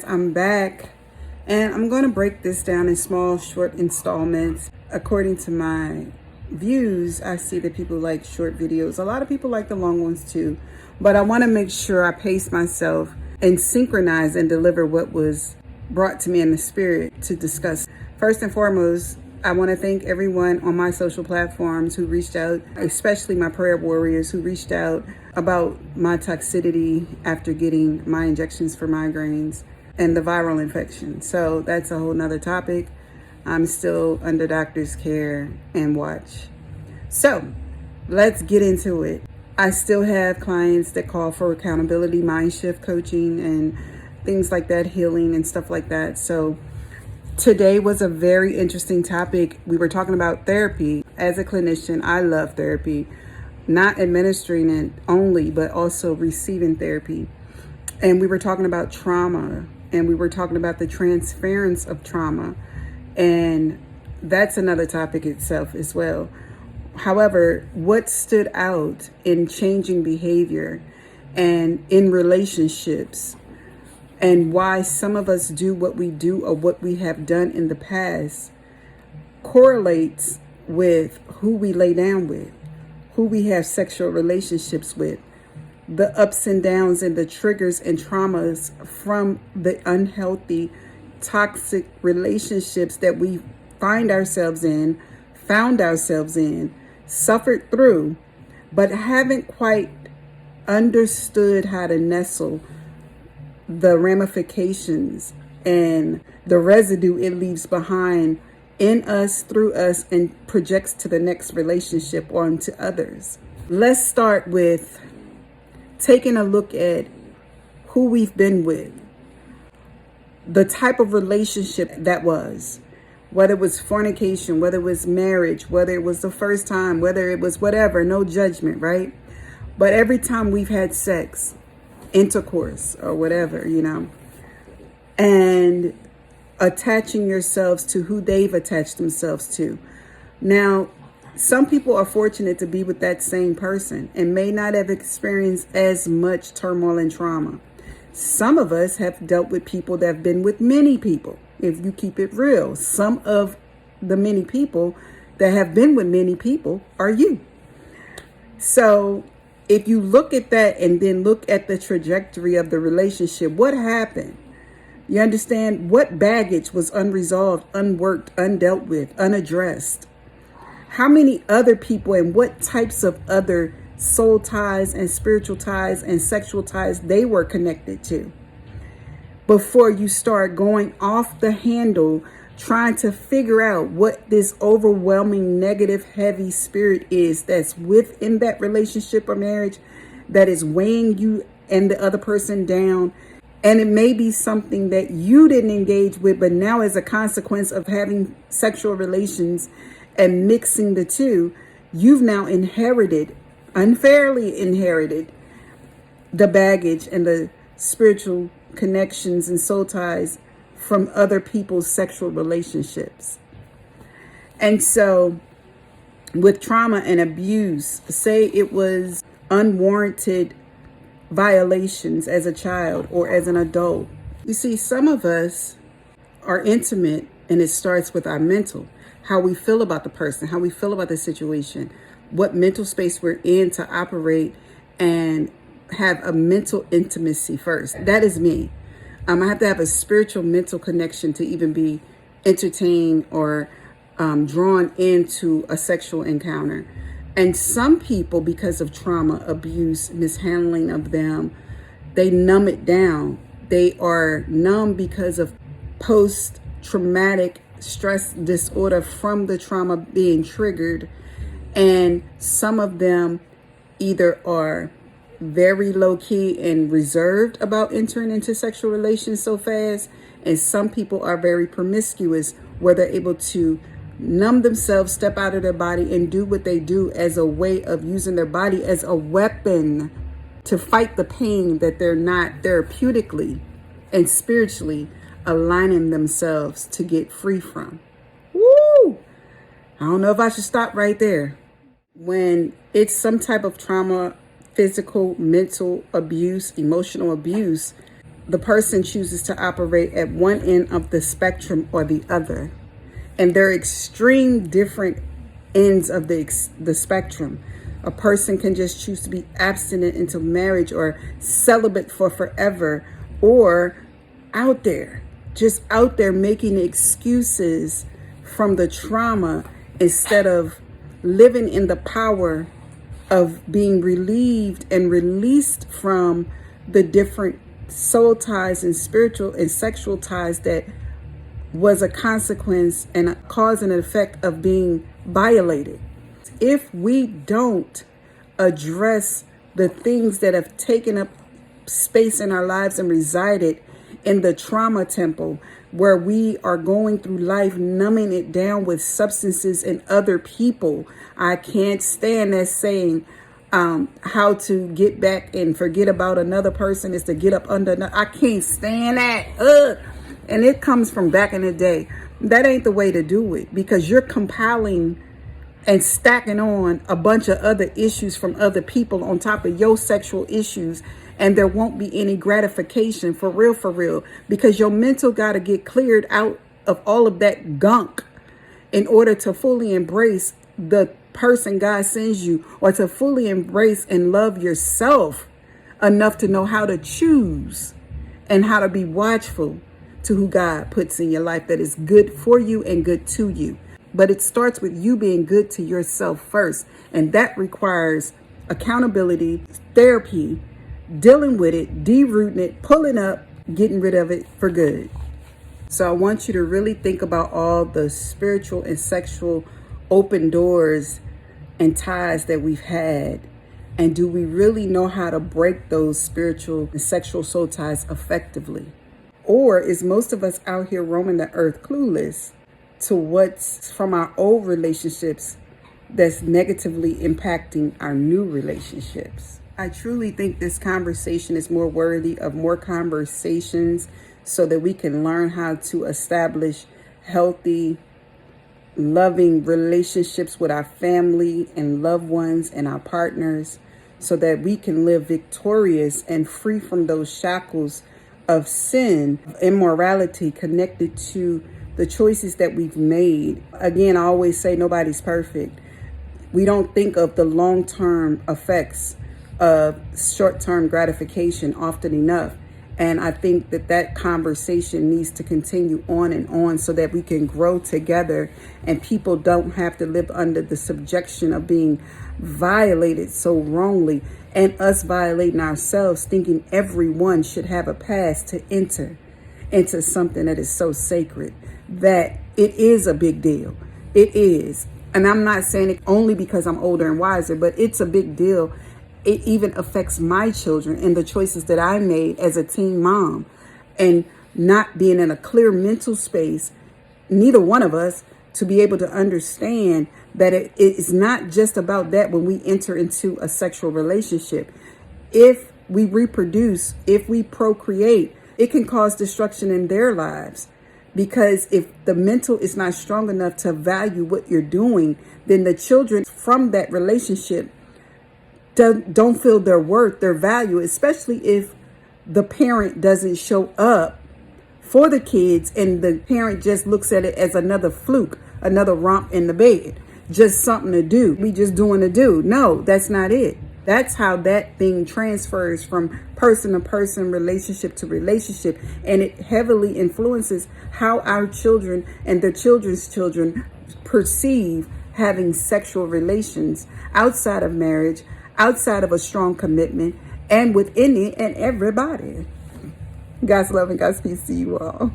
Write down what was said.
guys, I'm back and I'm going to break this down in small short installments. According to my views, I see that people like short videos. A lot of people like the long ones too, but I want to make sure I pace myself and synchronize and deliver what was brought to me in the spirit to discuss. First and foremost, I want to thank everyone on my social platforms who reached out, especially my prayer warriors who reached out about my toxicity after getting my injections for migraines and the viral infection. So that's a whole nother topic. I'm still under doctor's care and watch. So let's get into it. I still have clients that call for accountability, mind shift coaching and things like that, healing and stuff like that. So today was a very interesting topic. We were talking about therapy. As a clinician, I love therapy, not administering it only, but also receiving therapy. And we were talking about trauma, and we were talking about the transference of trauma. And that's another topic itself as well. However, what stood out in changing behavior and in relationships, and why some of us do what we do or what we have done in the past correlates with who we lay down with, who we have sexual relationships with, the ups and downs and the triggers and traumas from the unhealthy, toxic relationships that we found ourselves in, suffered through, but haven't quite understood how to nestle the ramifications and the residue it leaves behind in us, through us, and projects to the next relationship or onto others. Let's start with taking a look at who we've been with, the type of relationship that was, whether it was fornication, whether it was marriage, whether it was the first time, whether it was whatever, no judgment, right? But every time we've had sex, intercourse or whatever, and attaching yourselves to who they've attached themselves to. Now, some people are fortunate to be with that same person and may not have experienced as much turmoil and trauma. Some of us have dealt with people that have been with many people. If you keep it real, some of the many people that have been with many people are you. So if you look at that and then look at the trajectory of the relationship, what happened? You understand what baggage was unresolved, unworked, undealt with, unaddressed? How many other people and what types of other soul ties and spiritual ties and sexual ties they were connected to before you start going off the handle, trying to figure out what this overwhelming negative heavy spirit is that's within that relationship or marriage that is weighing you and the other person down. And it may be something that you didn't engage with, but now as a consequence of having sexual relations and mixing the two, you've now unfairly inherited the baggage and the spiritual connections and soul ties from other people's sexual relationships. And so with trauma and abuse, say it was unwarranted violations as a child or as an adult. You see, some of us are intimate and it starts with our mental, how we feel about the person, how we feel about the situation, what mental space we're in to operate and have a mental intimacy first. That is me. I have to have a spiritual mental connection to even be entertained or drawn into a sexual encounter. And some people, because of trauma, abuse, mishandling of them, they numb it down. They are numb because of post-traumatic stress disorder from the trauma being triggered. And some of them either are very low-key and reserved about entering into sexual relations so fast, and some people are very promiscuous where they're able to numb themselves, step out of their body and do what they do as a way of using their body as a weapon to fight the pain that they're not therapeutically and spiritually aligning themselves to get free from. Woo! I don't know if I should stop right there. When it's some type of trauma, physical, mental abuse, emotional abuse, the person chooses to operate at one end of the spectrum or the other. And they're extreme different ends of the spectrum. A person can just choose to be abstinent until marriage or celibate for forever, or just out there making excuses from the trauma instead of living in the power of being relieved and released from the different soul ties and spiritual and sexual ties that was a consequence and a cause and an effect of being violated. If we don't address the things that have taken up space in our lives and resided in the trauma temple, where we are going through life numbing it down with substances and other people. I can't stand that saying, how to get back and forget about another person is to get up under another. I can't stand that. And it comes from back in the day. That ain't the way to do it, because you're compiling and stacking on a bunch of other issues from other people on top of your sexual issues. And there won't be any gratification for real, because your mental got to get cleared out of all of that gunk in order to fully embrace the person God sends you, or to fully embrace and love yourself enough to know how to choose and how to be watchful to who God puts in your life that is good for you and good to you. But it starts with you being good to yourself first. And that requires accountability, therapy, dealing with it, derooting it, pulling up, getting rid of it for good. So I want you to really think about all the spiritual and sexual open doors and ties that we've had. And do we really know how to break those spiritual and sexual soul ties effectively? Or is most of us out here roaming the earth clueless to what's from our old relationships that's negatively impacting our new relationships? I truly think this conversation is more worthy of more conversations, so that we can learn how to establish healthy, loving relationships with our family and loved ones and our partners, so that we can live victorious and free from those shackles of sin, immorality connected to the choices that we've made. Again, I always say nobody's perfect. We don't think of the long-term effects of short-term gratification often enough. And I think that conversation needs to continue on and on, so that we can grow together and people don't have to live under the subjection of being violated so wrongly, and us violating ourselves, thinking everyone should have a pass to enter into something that is so sacred, that it is a big deal. It is. And I'm not saying it only because I'm older and wiser, but it's a big deal. It even affects my children and the choices that I made as a teen mom, and not being in a clear mental space, neither one of us, to be able to understand that it is not just about that when we enter into a sexual relationship. If we reproduce, if we procreate, it can cause destruction in their lives. Because if the mental is not strong enough to value what you're doing, then the children from that relationship don't feel their worth, their value, especially if the parent doesn't show up for the kids and the parent just looks at it as another fluke, another romp in the bed, just something to do. We just doing to do. No, that's not it. That's how that thing transfers from person to person, relationship to relationship. And it heavily influences how our children and their children's children perceive having sexual relations outside of marriage, outside of a strong commitment, and within it and everybody. God's love and God's peace to you all.